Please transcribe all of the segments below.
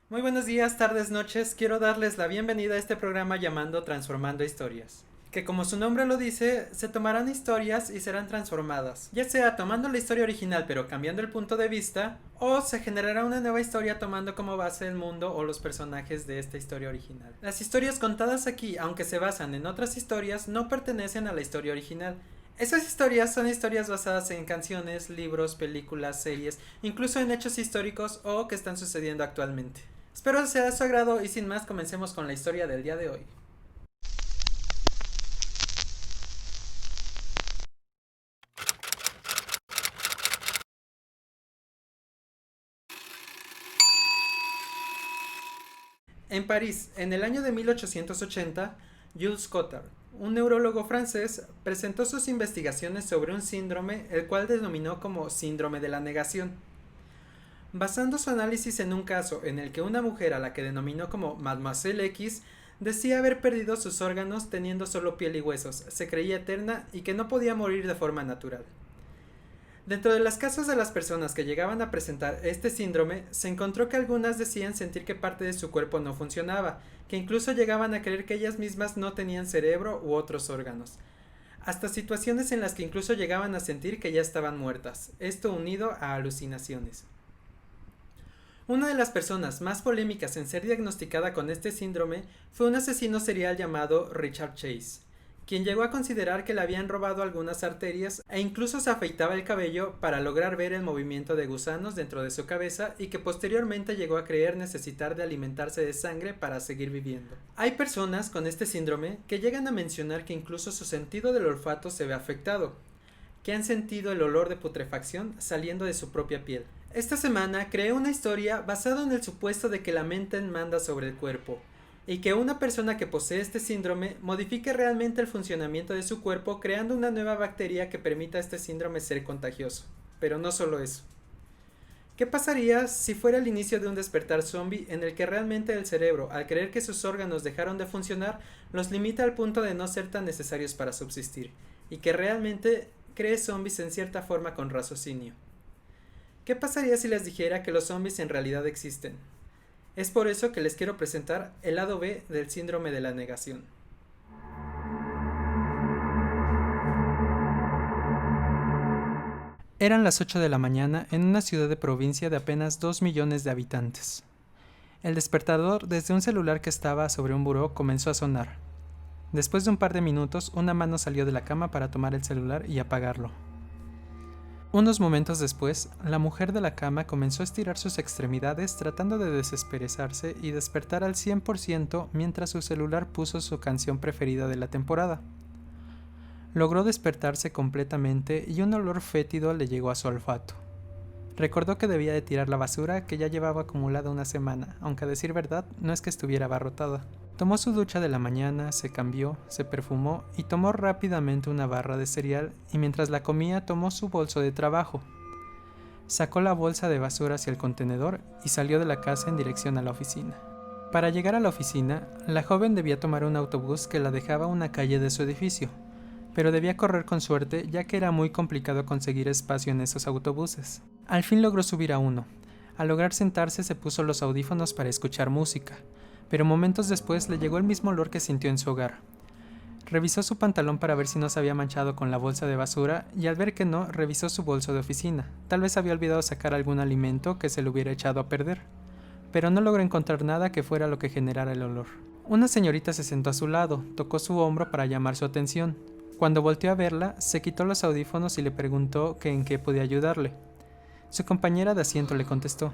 Muy buenos días, tardes, noches. Quiero darles la bienvenida a este programa llamando Transformando Historias. Que como su nombre lo dice, se tomarán historias y serán transformadas, ya sea tomando la historia original pero cambiando el punto de vista, o se generará una nueva historia tomando como base el mundo o los personajes de esta historia original. Las historias contadas aquí, aunque se basan en otras historias, no pertenecen a la historia original. Esas historias son historias basadas en canciones, libros, películas, series, incluso en hechos históricos o que están sucediendo actualmente. Espero sea de su agrado y sin más comencemos con la historia del día de hoy. En París, en el año de 1880, Jules Cotard, un neurólogo francés, presentó sus investigaciones sobre un síndrome el cual denominó como síndrome de la negación. Basando su análisis en un caso en el que una mujer a la que denominó como Mademoiselle X decía haber perdido sus órganos teniendo solo piel y huesos, se creía eterna y que no podía morir de forma natural. Dentro de las casos de las personas que llegaban a presentar este síndrome, se encontró que algunas decían sentir que parte de su cuerpo no funcionaba, que incluso llegaban a creer que ellas mismas no tenían cerebro u otros órganos, hasta situaciones en las que incluso llegaban a sentir que ya estaban muertas, esto unido a alucinaciones. Una de las personas más polémicas en ser diagnosticada con este síndrome fue un asesino serial llamado Richard Chase, quien llegó a considerar que le habían robado algunas arterias e incluso se afeitaba el cabello para lograr ver el movimiento de gusanos dentro de su cabeza y que posteriormente llegó a creer necesitar de alimentarse de sangre para seguir viviendo. Hay personas con este síndrome que llegan a mencionar que incluso su sentido del olfato se ve afectado, que han sentido el olor de putrefacción saliendo de su propia piel. Esta semana creé una historia basada en el supuesto de que la mente manda sobre el cuerpo, y que una persona que posee este síndrome modifique realmente el funcionamiento de su cuerpo creando una nueva bacteria que permita a este síndrome ser contagioso. Pero no solo eso. ¿Qué pasaría si fuera el inicio de un despertar zombie en el que realmente el cerebro, al creer que sus órganos dejaron de funcionar, los limita al punto de no ser tan necesarios para subsistir, y que realmente cree zombies en cierta forma con raciocinio? ¿Qué pasaría si les dijera que los zombies en realidad existen? Es por eso que les quiero presentar el lado B del síndrome de la negación. Eran las 8 de la mañana en una ciudad de provincia de apenas 2 millones de habitantes. El despertador desde un celular que estaba sobre un buró comenzó a sonar. Después de un par de minutos, una mano salió de la cama para tomar el celular y apagarlo. Unos momentos después, la mujer de la cama comenzó a estirar sus extremidades tratando de desesperezarse y despertar al 100% mientras su celular puso su canción preferida de la temporada. Logró despertarse completamente y un olor fétido le llegó a su olfato. Recordó que debía de tirar la basura que ya llevaba acumulada una semana, aunque a decir verdad no es que estuviera abarrotada. Tomó su ducha de la mañana, se cambió, se perfumó y tomó rápidamente una barra de cereal y mientras la comía tomó su bolso de trabajo. Sacó la bolsa de basura hacia el contenedor y salió de la casa en dirección a la oficina. Para llegar a la oficina, la joven debía tomar un autobús que la dejaba a una calle de su edificio, pero debía correr con suerte ya que era muy complicado conseguir espacio en esos autobuses. Al fin logró subir a uno. Al lograr sentarse se puso los audífonos para escuchar música, pero momentos después le llegó el mismo olor que sintió en su hogar. Revisó su pantalón para ver si no se había manchado con la bolsa de basura y al ver que no, revisó su bolso de oficina. Tal vez había olvidado sacar algún alimento que se le hubiera echado a perder, pero no logró encontrar nada que fuera lo que generara el olor. Una señorita se sentó a su lado, tocó su hombro para llamar su atención. Cuando volteó a verla, se quitó los audífonos y le preguntó que en qué podía ayudarle. Su compañera de asiento le contestó: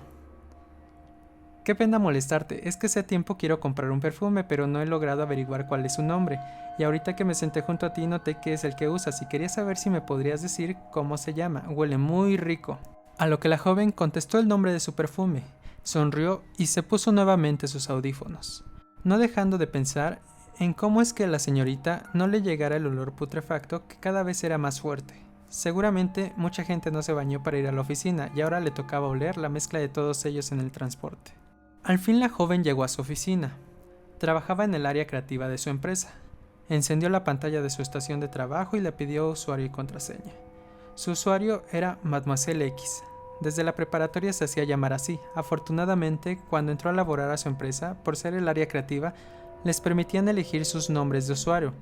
«Qué pena molestarte, es que hace tiempo quiero comprar un perfume, pero no he logrado averiguar cuál es su nombre, y ahorita que me senté junto a ti noté que es el que usas y quería saber si me podrías decir cómo se llama, huele muy rico». A lo que la joven contestó el nombre de su perfume, sonrió y se puso nuevamente sus audífonos, no dejando de pensar en cómo es que a la señorita no le llegara el olor putrefacto que cada vez era más fuerte. Seguramente mucha gente no se bañó para ir a la oficina y ahora le tocaba oler la mezcla de todos ellos en el transporte. Al fin la joven llegó a su oficina. Trabajaba en el área creativa de su empresa. Encendió la pantalla de su estación de trabajo y le pidió usuario y contraseña. Su usuario era Mademoiselle X. Desde la preparatoria se hacía llamar así. Afortunadamente, cuando entró a laborar a su empresa, por ser el área creativa, les permitían elegir sus nombres de usuario,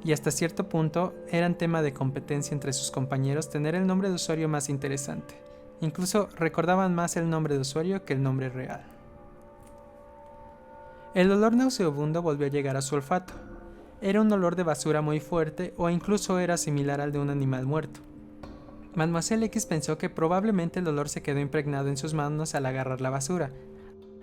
y hasta cierto punto eran tema de competencia entre sus compañeros tener el nombre de usuario más interesante. Incluso recordaban más el nombre de usuario que el nombre real. El olor nauseabundo volvió a llegar a su olfato. Era un olor de basura muy fuerte o incluso era similar al de un animal muerto. Mademoiselle X pensó que probablemente el olor se quedó impregnado en sus manos al agarrar la basura,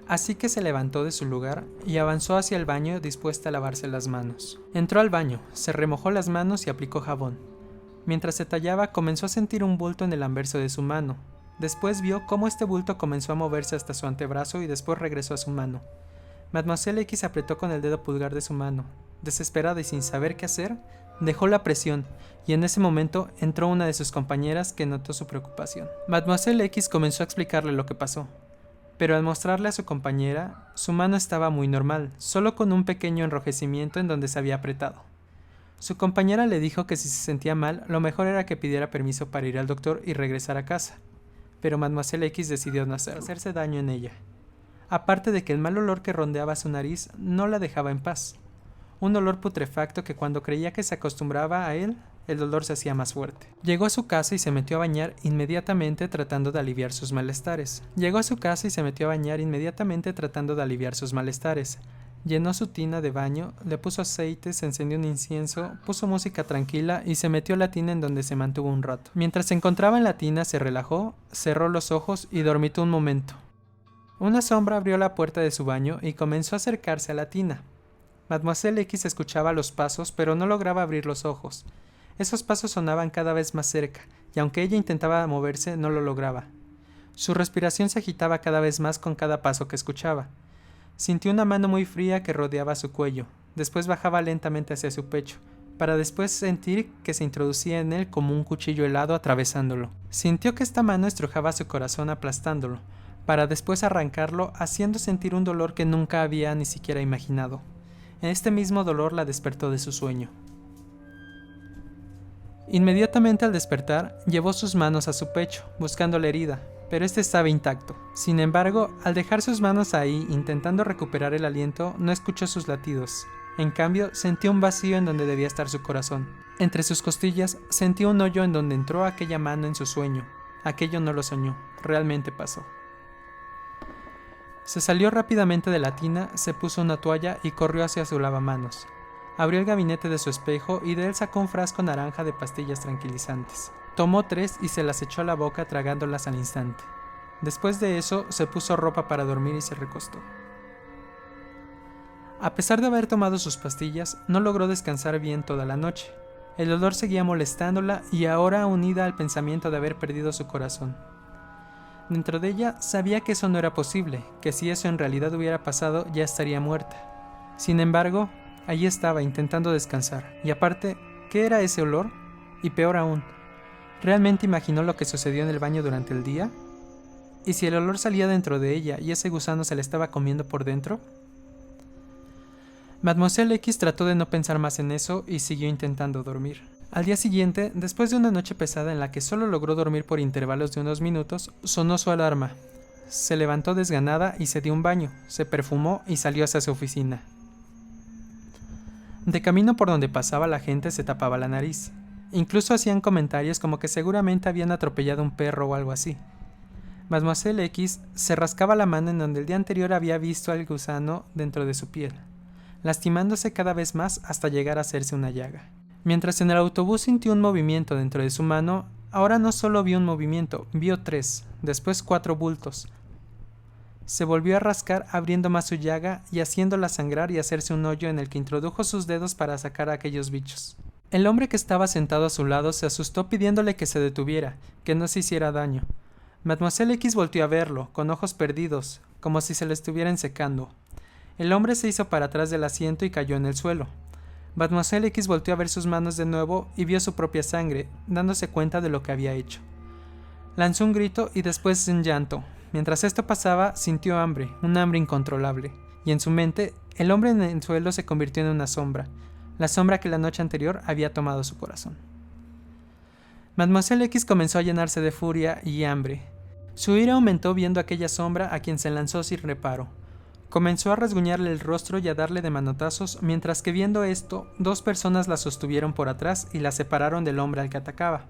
así que se levantó de su lugar y avanzó hacia el baño dispuesta a lavarse las manos. Entró al baño, se remojó las manos y aplicó jabón. Mientras se tallaba, comenzó a sentir un bulto en el anverso de su mano. Después vio cómo este bulto comenzó a moverse hasta su antebrazo y después regresó a su mano. Mademoiselle X apretó con el dedo pulgar de su mano. Desesperada y sin saber qué hacer, dejó la presión, y en ese momento entró una de sus compañeras que notó su preocupación. Mademoiselle X comenzó a explicarle lo que pasó, pero al mostrarle a su compañera, su mano estaba muy normal, solo con un pequeño enrojecimiento en donde se había apretado. Su compañera le dijo que si se sentía mal, lo mejor era que pidiera permiso para ir al doctor y regresar a casa, pero Mademoiselle X decidió no hacerse daño en ella. Aparte de que el mal olor que rondeaba su nariz no la dejaba en paz. Un olor putrefacto que cuando creía que se acostumbraba a él, el dolor se hacía más fuerte. Llegó a su casa y se metió a bañar inmediatamente tratando de aliviar sus malestares. Llenó su tina de baño, le puso aceite, se encendió un incienso, puso música tranquila y se metió a la tina en donde se mantuvo un rato. Mientras se encontraba en la tina se relajó, cerró los ojos y dormitó un momento. Una sombra abrió la puerta de su baño y comenzó a acercarse a la tina. Mademoiselle X escuchaba los pasos, pero no lograba abrir los ojos. Esos pasos sonaban cada vez más cerca, y aunque ella intentaba moverse, no lo lograba. Su respiración se agitaba cada vez más con cada paso que escuchaba. Sintió una mano muy fría que rodeaba su cuello, después bajaba lentamente hacia su pecho, para después sentir que se introducía en él como un cuchillo helado atravesándolo. Sintió que esta mano estrujaba su corazón aplastándolo, para después arrancarlo, haciendo sentir un dolor que nunca había ni siquiera imaginado. Este mismo dolor la despertó de su sueño. Inmediatamente al despertar, llevó sus manos a su pecho, buscando la herida, pero este estaba intacto. Sin embargo, al dejar sus manos ahí, intentando recuperar el aliento, no escuchó sus latidos. En cambio, sentía un vacío en donde debía estar su corazón. Entre sus costillas, sentía un hoyo en donde entró aquella mano en su sueño. Aquello no lo soñó, realmente pasó. Se salió rápidamente de la tina, se puso una toalla y corrió hacia su lavamanos. Abrió el gabinete de su espejo y de él sacó un frasco naranja de pastillas tranquilizantes. Tomó 3 y se las echó a la boca tragándolas al instante. Después de eso, se puso ropa para dormir y se recostó. A pesar de haber tomado sus pastillas, no logró descansar bien toda la noche. El dolor seguía molestándola y ahora unida al pensamiento de haber perdido su corazón. Dentro de ella sabía que eso no era posible, que si eso en realidad hubiera pasado ya estaría muerta. Sin embargo, allí estaba intentando descansar. Y aparte, ¿qué era ese olor? Y peor aún, ¿realmente imaginó lo que sucedió en el baño durante el día? ¿Y si el olor salía dentro de ella y ese gusano se la estaba comiendo por dentro? Mademoiselle X trató de no pensar más en eso y siguió intentando dormir. Al día siguiente, después de una noche pesada en la que solo logró dormir por intervalos de unos minutos, sonó su alarma. Se levantó desganada y se dio un baño, se perfumó y salió hacia su oficina. De camino por donde pasaba la gente se tapaba la nariz. Incluso hacían comentarios como que seguramente habían atropellado un perro o algo así. Mademoiselle X se rascaba la mano en donde el día anterior había visto al gusano dentro de su piel, lastimándose cada vez más hasta llegar a hacerse una llaga. Mientras en el autobús sintió un movimiento dentro de su mano, ahora no solo vio un movimiento, vio 3, después 4 bultos. Se volvió a rascar abriendo más su llaga y haciéndola sangrar y hacerse un hoyo en el que introdujo sus dedos para sacar a aquellos bichos. El hombre que estaba sentado a su lado se asustó pidiéndole que se detuviera, que no se hiciera daño. Mademoiselle X volteó a verlo, con ojos perdidos, como si se le estuvieran secando. El hombre se hizo para atrás del asiento y cayó en el suelo. Mademoiselle X volteó a ver sus manos de nuevo y vio su propia sangre, dándose cuenta de lo que había hecho. Lanzó un grito y después un llanto. Mientras esto pasaba, sintió hambre, un hambre incontrolable, y en su mente, el hombre en el suelo se convirtió en una sombra, la sombra que la noche anterior había tomado su corazón. Mademoiselle X comenzó a llenarse de furia y hambre. Su ira aumentó viendo aquella sombra a quien se lanzó sin reparo. Comenzó a rasguñarle el rostro y a darle de manotazos, mientras que viendo esto, 2 personas la sostuvieron por atrás y la separaron del hombre al que atacaba.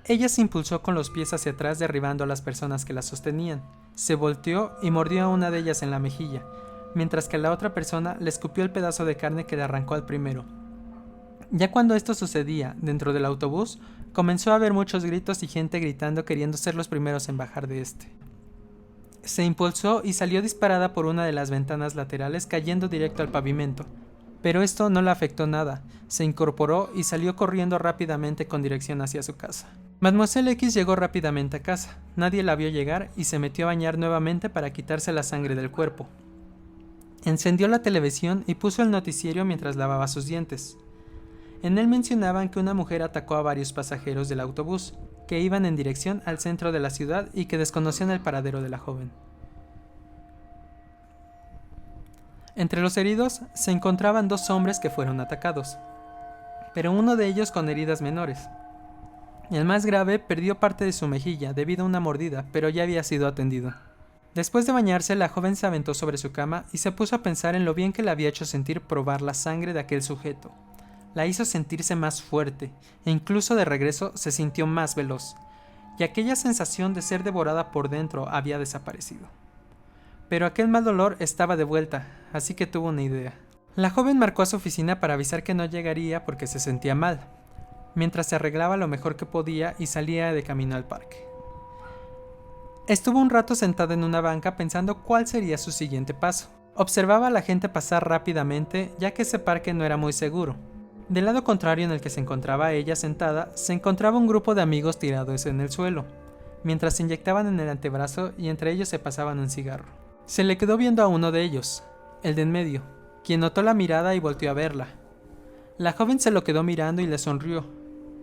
Ella se impulsó con los pies hacia atrás derribando a las personas que la sostenían. Se volteó y mordió a una de ellas en la mejilla, mientras que a la otra persona le escupió el pedazo de carne que le arrancó al primero. Ya cuando esto sucedía dentro del autobús, comenzó a haber muchos gritos y gente gritando queriendo ser los primeros en bajar de este. Se impulsó y salió disparada por una de las ventanas laterales cayendo directo al pavimento. Pero esto no la afectó nada, se incorporó y salió corriendo rápidamente con dirección hacia su casa. Mademoiselle X llegó rápidamente a casa, nadie la vio llegar y se metió a bañar nuevamente para quitarse la sangre del cuerpo. Encendió la televisión y puso el noticiero mientras lavaba sus dientes. En él mencionaban que una mujer atacó a varios pasajeros del autobús, que iban en dirección al centro de la ciudad y que desconocían el paradero de la joven. Entre los heridos se encontraban 2 hombres que fueron atacados, pero uno de ellos con heridas menores. El más grave perdió parte de su mejilla debido a una mordida, pero ya había sido atendido. Después de bañarse, la joven se aventó sobre su cama y se puso a pensar en lo bien que le había hecho sentir probar la sangre de aquel sujeto. La hizo sentirse más fuerte, e incluso de regreso se sintió más veloz, y aquella sensación de ser devorada por dentro había desaparecido. Pero aquel mal dolor estaba de vuelta, así que tuvo una idea. La joven marcó a su oficina para avisar que no llegaría porque se sentía mal, mientras se arreglaba lo mejor que podía y salía de camino al parque. Estuvo un rato sentada en una banca pensando cuál sería su siguiente paso. Observaba a la gente pasar rápidamente, ya que ese parque no era muy seguro. Del lado contrario en el que se encontraba ella sentada, se encontraba un grupo de amigos tirados en el suelo, mientras se inyectaban en el antebrazo y entre ellos se pasaban un cigarro. Se le quedó viendo a uno de ellos, el de en medio, quien notó la mirada y volteó a verla. La joven se lo quedó mirando y le sonrió.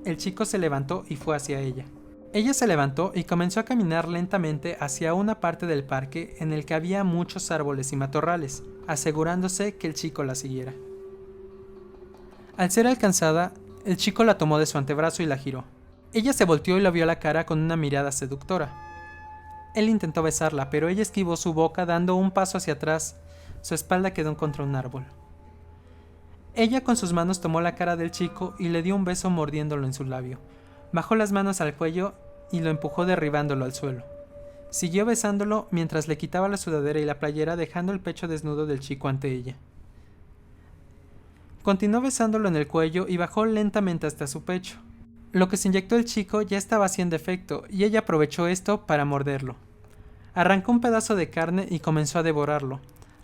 El chico se levantó y fue hacia ella. Ella se levantó y comenzó a caminar lentamente hacia una parte del parque en el que había muchos árboles y matorrales, asegurándose que el chico la siguiera. Al ser alcanzada, el chico la tomó de su antebrazo y la giró. Ella se volteó y la vio a la cara con una mirada seductora. Él intentó besarla, pero ella esquivó su boca dando un paso hacia atrás. Su espalda quedó contra un árbol. Ella con sus manos tomó la cara del chico y le dio un beso mordiéndolo en su labio. Bajó las manos al cuello y lo empujó derribándolo al suelo. Siguió besándolo mientras le quitaba la sudadera y la playera dejando el pecho desnudo del chico ante ella. Continuó besándolo en el cuello y bajó lentamente hasta su pecho. Lo que se inyectó el chico ya estaba haciendo efecto y ella aprovechó esto para morderlo. Arrancó un pedazo de carne y comenzó a devorarlo.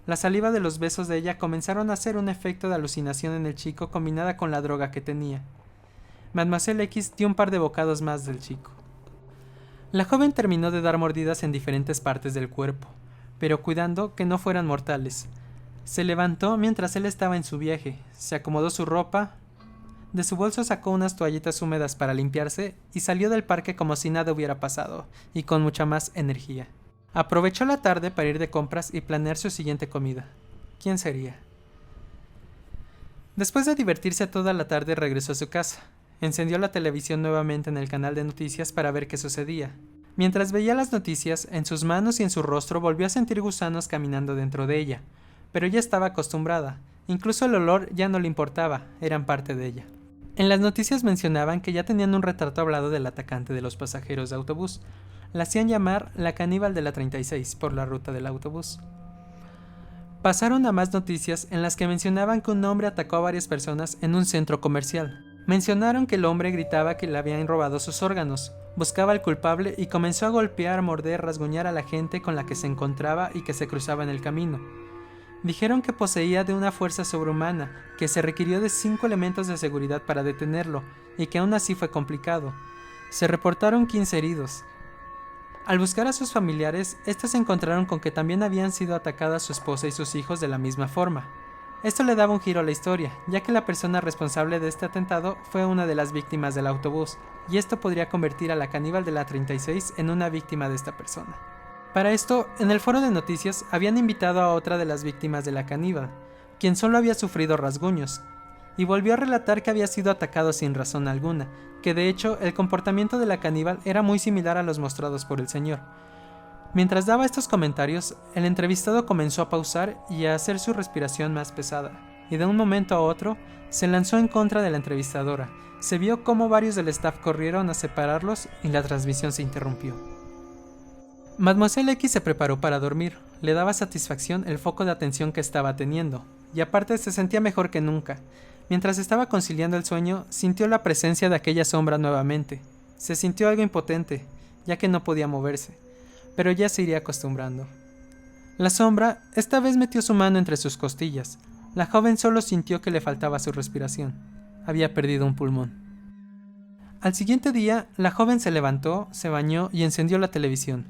La saliva de los besos de ella comenzaron a hacer un efecto de alucinación en el chico combinada con la droga que tenía. Mademoiselle X dio un par de bocados más del chico. La joven terminó de dar mordidas en diferentes partes del cuerpo, pero cuidando que no fueran mortales. Se levantó mientras él estaba en su viaje, se acomodó su ropa, de su bolso sacó unas toallitas húmedas para limpiarse y salió del parque como si nada hubiera pasado, y con mucha más energía. Aprovechó la tarde para ir de compras y planear su siguiente comida. ¿Quién sería? Después de divertirse toda la tarde regresó a su casa. Encendió la televisión nuevamente en el canal de noticias para ver qué sucedía. Mientras veía las noticias, en sus manos y en su rostro volvió a sentir gusanos caminando dentro de ella. Pero ya estaba acostumbrada, incluso el olor ya no le importaba, eran parte de ella. En las noticias mencionaban que ya tenían un retrato hablado del atacante de los pasajeros de autobús. La hacían llamar la caníbal de la 36 por la ruta del autobús. Pasaron a más noticias en las que mencionaban que un hombre atacó a varias personas en un centro comercial. Mencionaron que el hombre gritaba que le habían robado sus órganos, buscaba al culpable y comenzó a golpear, morder, rasguñar a la gente con la que se encontraba y que se cruzaba en el camino. Dijeron que poseía de una fuerza sobrehumana, que se requirió de 5 elementos de seguridad para detenerlo, y que aún así fue complicado. Se reportaron 15 heridos. Al buscar a sus familiares, estos se encontraron con que también habían sido atacadas su esposa y sus hijos de la misma forma. Esto le daba un giro a la historia, ya que la persona responsable de este atentado fue una de las víctimas del autobús, y esto podría convertir a la caníbal de la 36 en una víctima de esta persona. Para esto, en el foro de noticias habían invitado a otra de las víctimas de la caníbal, quien solo había sufrido rasguños. y volvió a relatar que había sido atacado sin razón alguna, que de hecho el comportamiento de la caníbal era muy similar a los mostrados por el señor. Mientras daba estos comentarios, el entrevistado comenzó a pausar y a hacer su respiración más pesada, y de un momento a otro se lanzó en contra de la entrevistadora. Se vio cómo varios del staff corrieron a separarlos y la transmisión se interrumpió. Mademoiselle X se preparó para dormir. Le daba satisfacción el foco de atención que estaba teniendo, y aparte se sentía mejor que nunca. Mientras estaba conciliando el sueño, sintió la presencia de aquella sombra nuevamente. Se sintió algo impotente, ya que no podía moverse, pero ya se iría acostumbrando. La sombra esta vez metió su mano entre sus costillas. La joven solo sintió que le faltaba su respiración. Había perdido un pulmón. Al siguiente día, la joven se levantó, se bañó y encendió la televisión.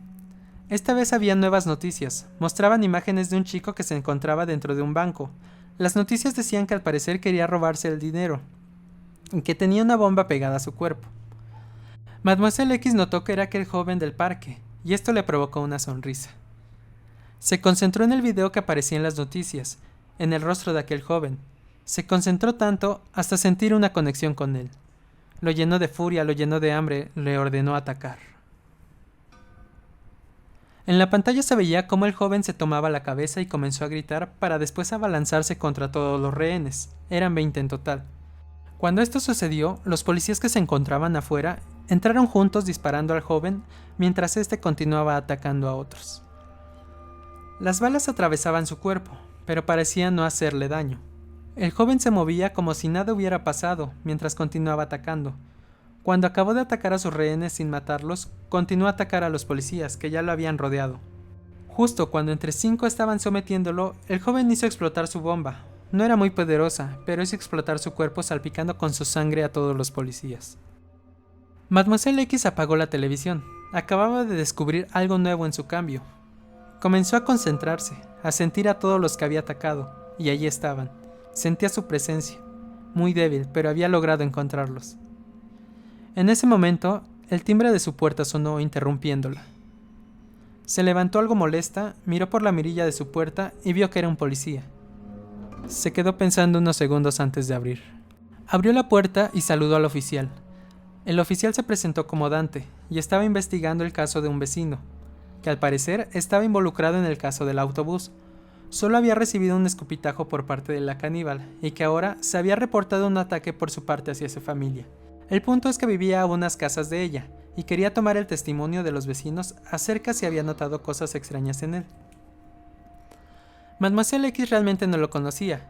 Esta vez había nuevas noticias. Mostraban imágenes de un chico que se encontraba dentro de un banco. Las noticias decían que al parecer quería robarse el dinero y que tenía una bomba pegada a su cuerpo. Mademoiselle X notó que era aquel joven del parque, y esto le provocó una sonrisa. Se concentró en el video que aparecía en las noticias, en el rostro de aquel joven. Se concentró tanto hasta sentir una conexión con él. Lo llenó de furia, lo llenó de hambre, le ordenó atacar. En la pantalla se veía cómo el joven se tomaba la cabeza y comenzó a gritar para después abalanzarse contra todos los rehenes. Eran 20 en total. Cuando esto sucedió, los policías que se encontraban afuera entraron juntos disparando al joven mientras éste continuaba atacando a otros. Las balas atravesaban su cuerpo, pero parecían no hacerle daño. El joven se movía como si nada hubiera pasado mientras continuaba atacando. Cuando acabó de atacar a sus rehenes sin matarlos, continuó a atacar a los policías que ya lo habían rodeado. Justo cuando entre 5 estaban sometiéndolo, el joven hizo explotar su bomba. No era muy poderosa, pero hizo explotar su cuerpo salpicando con su sangre a todos los policías. Mademoiselle X apagó la televisión. Acababa de descubrir algo nuevo en su cambio. Comenzó a concentrarse, a sentir a todos los que había atacado, y allí estaban. Sentía su presencia, muy débil, pero había logrado encontrarlos. En ese momento, el timbre de su puerta sonó interrumpiéndola. Se levantó algo molesta, miró por la mirilla de su puerta y vio que era un policía. Se quedó pensando unos segundos antes de abrir. Abrió la puerta y saludó al oficial. El oficial se presentó como Dante y estaba investigando el caso de un vecino, que al parecer estaba involucrado en el caso del autobús. Solo había recibido un escupitajo por parte de la caníbal y que ahora se había reportado un ataque por su parte hacia su familia. El punto es que vivía a unas casas de ella y quería tomar el testimonio de los vecinos acerca si había notado cosas extrañas en él. Mademoiselle X realmente no lo conocía,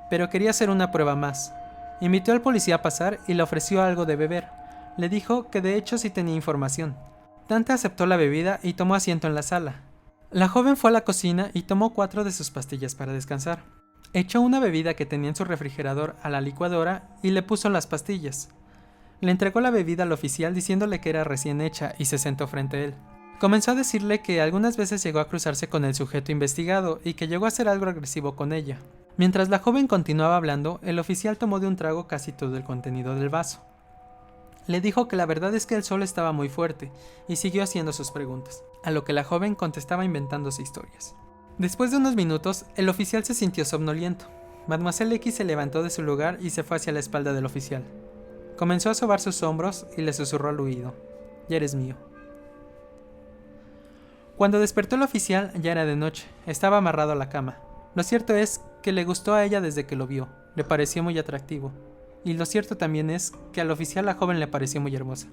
pero quería hacer una prueba más. Invitó al policía a pasar y le ofreció algo de beber. Le dijo que de hecho sí tenía información. Dante aceptó la bebida y tomó asiento en la sala. La joven fue a la cocina y tomó 4 de sus pastillas para descansar. Echó una bebida que tenía en su refrigerador a la licuadora y le puso las pastillas. Le entregó la bebida al oficial diciéndole que era recién hecha y se sentó frente a él. Comenzó a decirle que algunas veces llegó a cruzarse con el sujeto investigado y que llegó a ser algo agresivo con ella. Mientras la joven continuaba hablando, el oficial tomó de un trago casi todo el contenido del vaso. Le dijo que la verdad es que el sol estaba muy fuerte y siguió haciendo sus preguntas, a lo que la joven contestaba inventándose historias. Después de unos minutos, el oficial se sintió somnoliento. Mademoiselle X se levantó de su lugar y se fue hacia la espalda del oficial. Comenzó a sobar sus hombros y le susurró al oído: «Ya eres mío». Cuando despertó el oficial ya era de noche, estaba amarrado a la cama. Lo cierto es que le gustó a ella desde que lo vio, le pareció muy atractivo. Y lo cierto también es que al oficial la joven le pareció muy hermosa.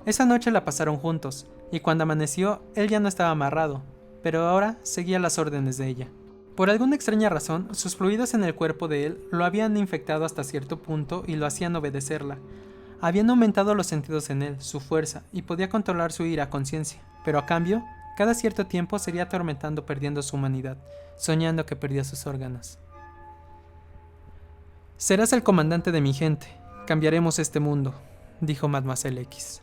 Esa noche la pasaron juntos, y cuando amaneció, él ya no estaba amarrado, pero ahora seguía las órdenes de ella. Por alguna extraña razón, sus fluidos en el cuerpo de él lo habían infectado hasta cierto punto y lo hacían obedecerla. Habían aumentado los sentidos en él, su fuerza, y podía controlar su ira a conciencia, pero a cambio, cada cierto tiempo sería atormentando perdiendo su humanidad, soñando que perdía sus órganos. «Serás el comandante de mi gente. Cambiaremos este mundo», dijo Mademoiselle X.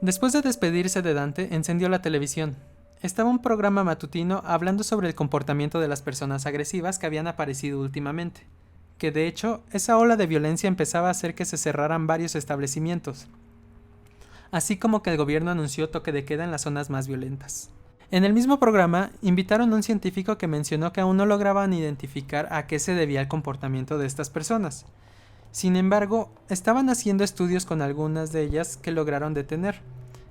Después de despedirse de Dante, encendió la televisión. Estaba un programa matutino hablando sobre el comportamiento de las personas agresivas que habían aparecido últimamente, que de hecho esa ola de violencia empezaba a hacer que se cerraran varios establecimientos, así como que el gobierno anunció toque de queda en las zonas más violentas. En el mismo programa, invitaron a un científico que mencionó que aún no lograban identificar a qué se debía el comportamiento de estas personas. Sin embargo, estaban haciendo estudios con algunas de ellas que lograron detener,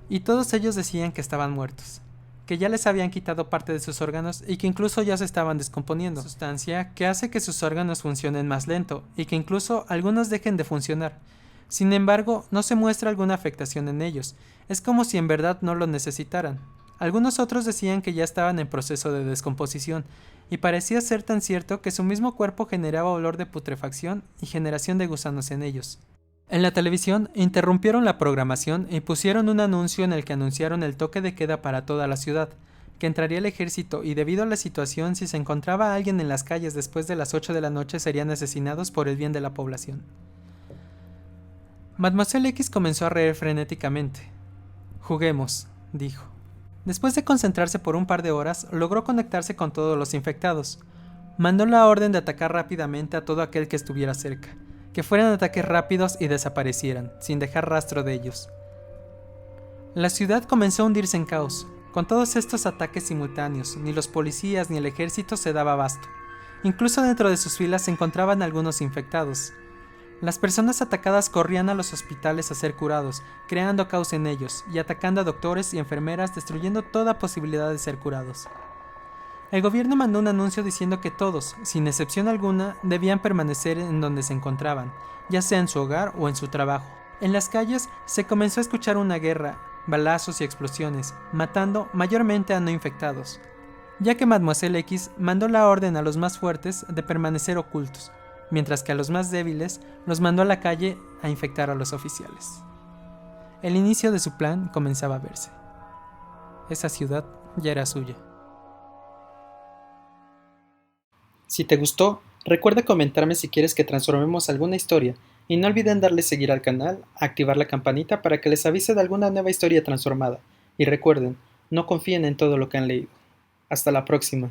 y todos ellos decían que estaban muertos, que ya les habían quitado parte de sus órganos y que incluso ya se estaban descomponiendo, sustancia que hace que sus órganos funcionen más lento y que incluso algunos dejen de funcionar. Sin embargo, no se muestra alguna afectación en ellos, es como si en verdad no lo necesitaran. Algunos otros decían que ya estaban en proceso de descomposición, y parecía ser tan cierto que su mismo cuerpo generaba olor de putrefacción y generación de gusanos en ellos. En la televisión interrumpieron la programación y pusieron un anuncio en el que anunciaron el toque de queda para toda la ciudad, que entraría el ejército y debido a la situación si se encontraba alguien en las calles después de las 8 de la noche serían asesinados por el bien de la población. Mademoiselle X comenzó a reír frenéticamente. «Juguemos», dijo. Después de concentrarse por un par de horas, logró conectarse con todos los infectados. Mandó la orden de atacar rápidamente a todo aquel que estuviera cerca, que fueran ataques rápidos y desaparecieran, sin dejar rastro de ellos. La ciudad comenzó a hundirse en caos. Con todos estos ataques simultáneos, ni los policías ni el ejército se daba abasto. Incluso dentro de sus filas se encontraban algunos infectados. Las personas atacadas corrían a los hospitales a ser curados, creando caos en ellos, y atacando a doctores y enfermeras, destruyendo toda posibilidad de ser curados. El gobierno mandó un anuncio diciendo que todos, sin excepción alguna, debían permanecer en donde se encontraban, ya sea en su hogar o en su trabajo. En las calles se comenzó a escuchar una guerra, balazos y explosiones, matando mayormente a no infectados, ya que Mademoiselle X mandó la orden a los más fuertes de permanecer ocultos, mientras que a los más débiles los mandó a la calle a infectar a los oficiales. El inicio de su plan comenzaba a verse. Esa ciudad ya era suya. Si te gustó, recuerda comentarme si quieres que transformemos alguna historia y no olviden darle seguir al canal, activar la campanita para que les avise de alguna nueva historia transformada. Y recuerden, no confíen en todo lo que han leído. Hasta la próxima.